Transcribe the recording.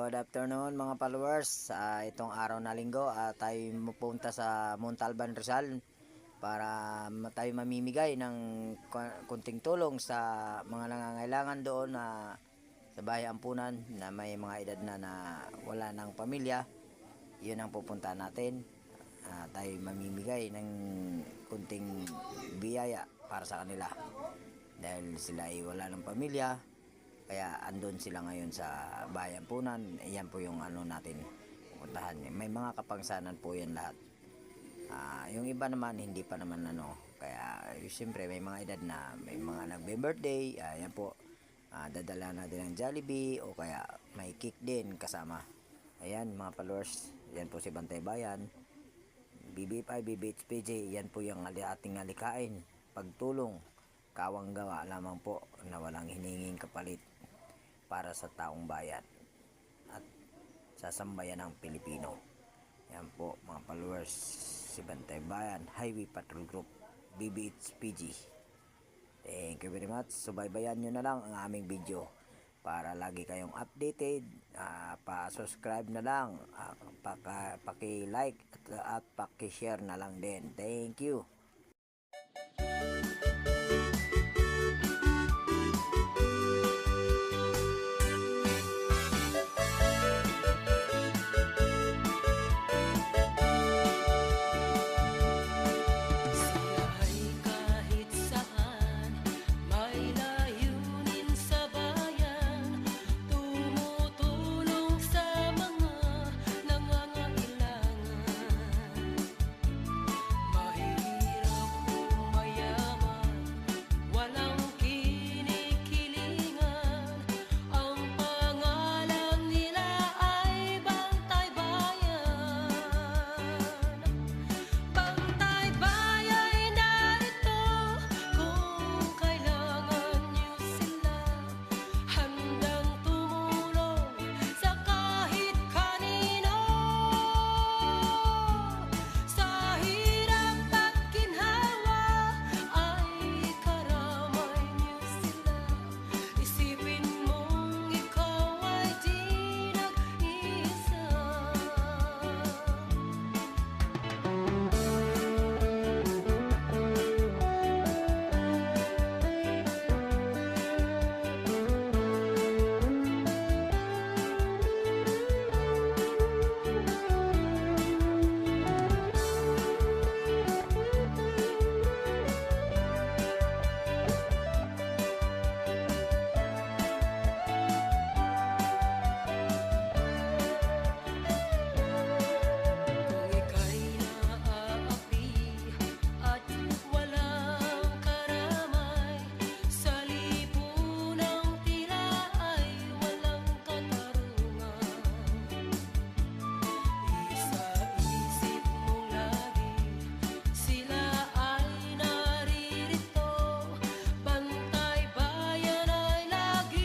Good afternoon mga followers. Itong araw na linggo tayo pupunta sa Montalban, Rizal para tayo mamimigay ng kunting tulong sa mga nangangailangan doon sa bahay ampunan na may mga edad na wala ng pamilya. Yun ang pupunta natin. Tayo mamimigay ng kunting biyaya para sa kanila dahil sila ay wala ng pamilya. Kaya andun sila ngayon sa bayan punan. Ayan po yung natin pupuntahan. May mga kapangsanan po yan lahat. Yung iba naman hindi pa naman kaya siyempre may mga edad na may mga nagbe-birthday. Ayan po, dadala natin ng Jollibee o kaya may cake din kasama. Ayan mga followers, yan po si Bantay Bayan, BB5, BBHPJ. Yan po yung ating alikain, pagtulong, kawang gawa lamang po na walang hininging kapalit para sa taong bayan at sa sambayan ng Pilipino. Yan po mga followers, si Bantay Bayan Highway Patrol Group, BBHPG. Thank you very much. Subaybayan nyo na lang ang aming video para lagi kayong updated. Pa-subscribe na lang, paki-like at paki-share na lang din. Thank you.